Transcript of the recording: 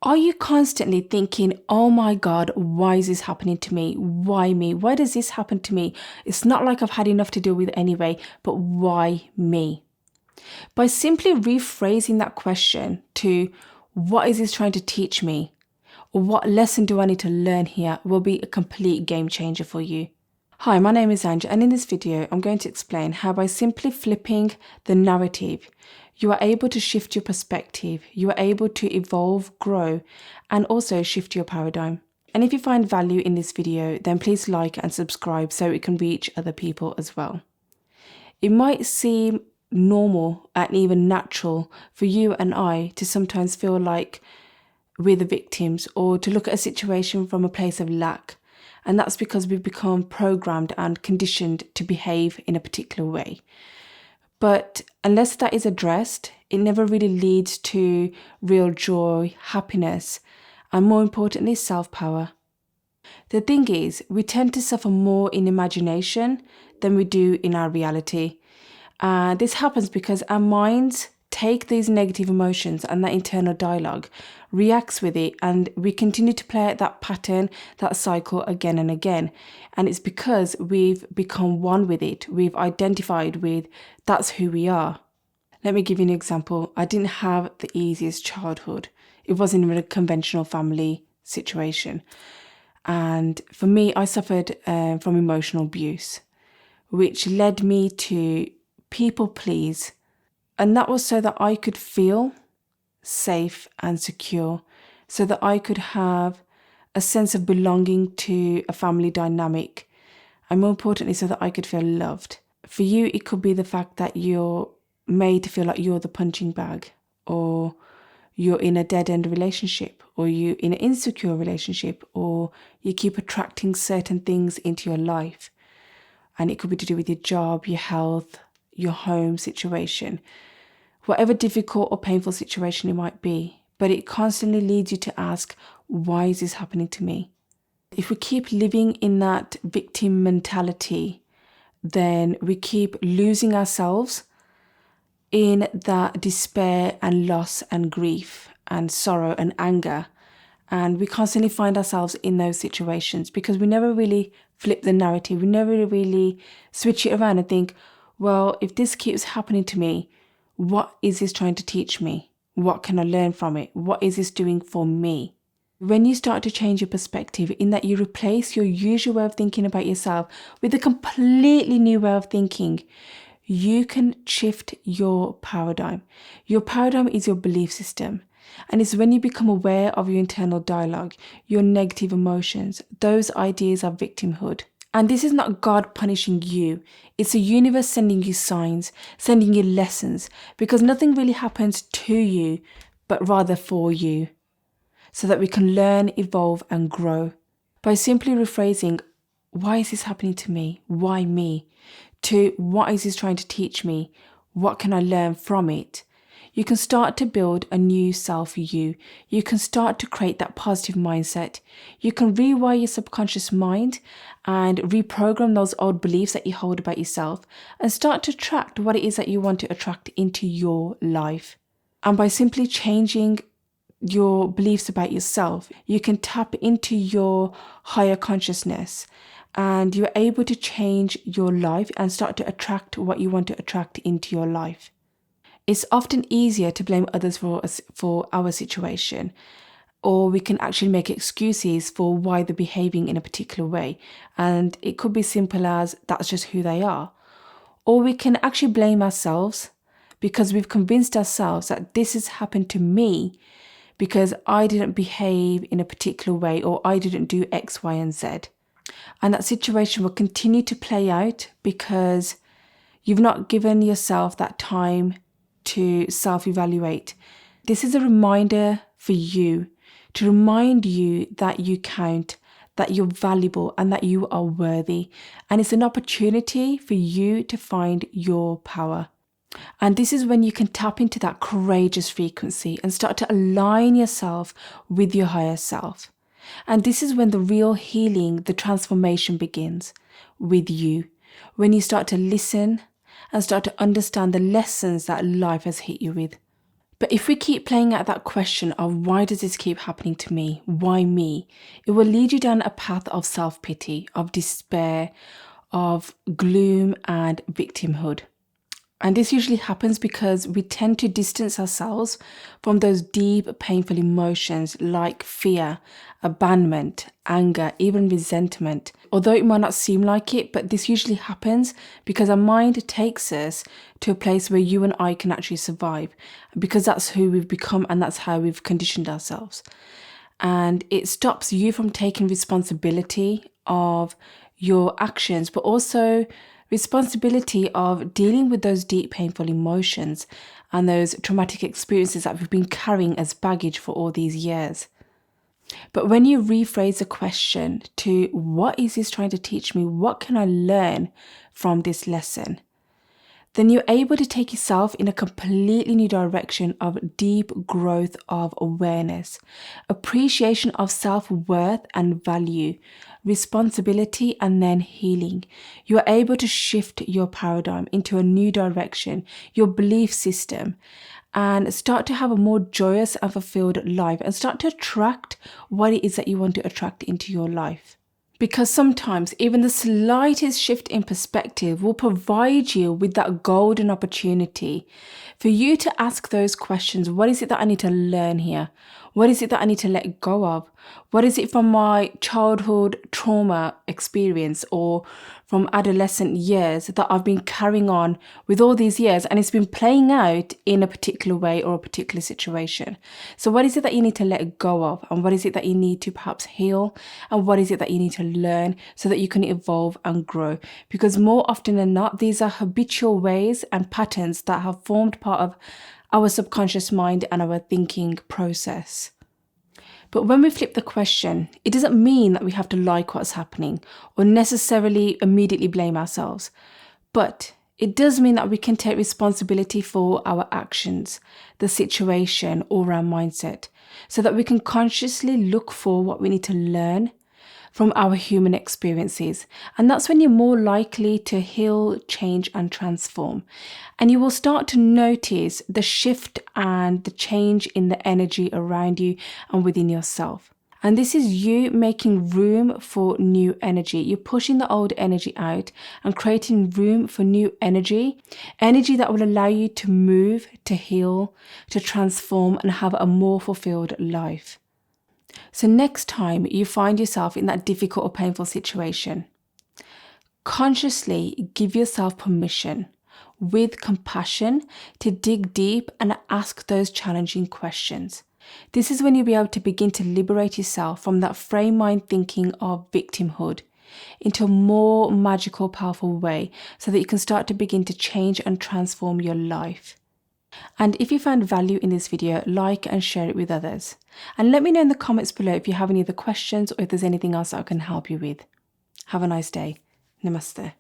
Are you constantly thinking, oh my God, why is this happening to me? Why me? Why does this happen to me? It's not like I've had enough to deal with anyway, but why me? By simply rephrasing that question to, what is this trying to teach me? Or what lesson do I need to learn here, will be a complete game changer for you. Hi, my name is Ange, and in this video, I'm going to explain how by simply flipping the narrative, you are able to shift your perspective, you are able to evolve, grow, and also shift your paradigm. And if you find value in this video, then please like and subscribe so it can reach other people as well. It might seem normal and even natural for you and I to sometimes feel like we're the victims or to look at a situation from a place of lack. And that's because we've become programmed and conditioned to behave in a particular way. But unless that is addressed, it never really leads to real joy, happiness, and more importantly, self-power. The thing is, we tend to suffer more in imagination than we do in our reality. This happens because our minds take these negative emotions and that internal dialogue, reacts with it, and we continue to play out that pattern, that cycle again and again. And it's because we've become one with it. We've identified with, that's who we are. Let me give you an example. I didn't have the easiest childhood. It wasn't even a conventional family situation. And for me, I suffered from emotional abuse, which led me to people please. And that was so that I could feel safe and secure, so that I could have a sense of belonging to a family dynamic, and more importantly, so that I could feel loved. For you, it could be the fact that you're made to feel like you're the punching bag, or you're in a dead-end relationship, or you're in an insecure relationship, or you keep attracting certain things into your life. And it could be to do with your job, your health, your home situation, whatever difficult or painful situation it might be, but it constantly leads you to ask, why is this happening to me? If we keep living in that victim mentality, then we keep losing ourselves in that despair and loss and grief and sorrow and anger. And we constantly find ourselves in those situations because we never really flip the narrative. We never really switch it around and think, well, if this keeps happening to me, what is this trying to teach me? What can I learn from it? What is this doing for me? When you start to change your perspective, in that you replace your usual way of thinking about yourself with a completely new way of thinking, you can shift your paradigm. Your paradigm is your belief system. And it's when you become aware of your internal dialogue, your negative emotions, those ideas of victimhood. And this is not God punishing you. It's the universe sending you signs, sending you lessons, because nothing really happens to you, but rather for you, so that we can learn, evolve, and grow. By simply rephrasing, why is this happening to me? Why me? To what is this trying to teach me? What can I learn from it? You can start to build a new self you. You can start to create that positive mindset. You can rewire your subconscious mind and reprogram those old beliefs that you hold about yourself and start to attract what it is that you want to attract into your life. And by simply changing your beliefs about yourself, you can tap into your higher consciousness and you're able to change your life and start to attract what you want to attract into your life. It's often easier to blame others for our situation, or we can actually make excuses for why they're behaving in a particular way. And it could be simple as that's just who they are. Or we can actually blame ourselves because we've convinced ourselves that this has happened to me because I didn't behave in a particular way or I didn't do X, Y, and Z. And that situation will continue to play out because you've not given yourself that time to self-evaluate. This is a reminder for you, to remind you that you count, that you're valuable, and that you are worthy. And it's an opportunity for you to find your power. And this is when you can tap into that courageous frequency and start to align yourself with your higher self. And this is when the real healing, the transformation begins with you. When you start to listen and start to understand the lessons that life has hit you with. But if we keep playing out that question of why does this keep happening to me? Why me? It will lead you down a path of self-pity, of despair, of gloom and victimhood. And this usually happens because we tend to distance ourselves from those deep, painful emotions like fear, abandonment, anger, even resentment. Although it might not seem like it, but this usually happens because our mind takes us to a place where you and I can actually survive, because that's who we've become and that's how we've conditioned ourselves. And it stops you from taking responsibility of your actions, but also responsibility of dealing with those deep, painful emotions and those traumatic experiences that we've been carrying as baggage for all these years. But when you rephrase the question to what is this trying to teach me? What can I learn from this lesson? Then you're able to take yourself in a completely new direction of deep growth of awareness, appreciation of self-worth and value, responsibility, and then healing. You are able to shift your paradigm into a new direction, your belief system, and start to have a more joyous and fulfilled life and start to attract what it is that you want to attract into your life. Because sometimes even the slightest shift in perspective will provide you with that golden opportunity for you to ask those questions. What is it that I need to learn here? What is it that I need to let go of? What is it from my childhood trauma experience or from adolescent years that I've been carrying on with all these years and it's been playing out in a particular way or a particular situation? So what is it that you need to let go of? And what is it that you need to perhaps heal? And what is it that you need to learn so that you can evolve and grow? Because more often than not, these are habitual ways and patterns that have formed part of our subconscious mind and our thinking process. But when we flip the question, it doesn't mean that we have to like what's happening or necessarily immediately blame ourselves. But it does mean that we can take responsibility for our actions, the situation, or our mindset, so that we can consciously look for what we need to learn from our human experiences. And that's when you're more likely to heal, change, and transform. And you will start to notice the shift and the change in the energy around you and within yourself. And this is you making room for new energy. You're pushing the old energy out and creating room for new energy that will allow you to move, to heal, to transform, and have a more fulfilled life. So next time you find yourself in that difficult or painful situation, consciously give yourself permission with compassion to dig deep and ask those challenging questions. This is when you'll be able to begin to liberate yourself from that frame mind thinking of victimhood into a more magical, powerful way so that you can start to begin to change and transform your life. And if you found value in this video, like and share it with others. And let me know in the comments below if you have any other questions or if there's anything else I can help you with. Have a nice day. Namaste.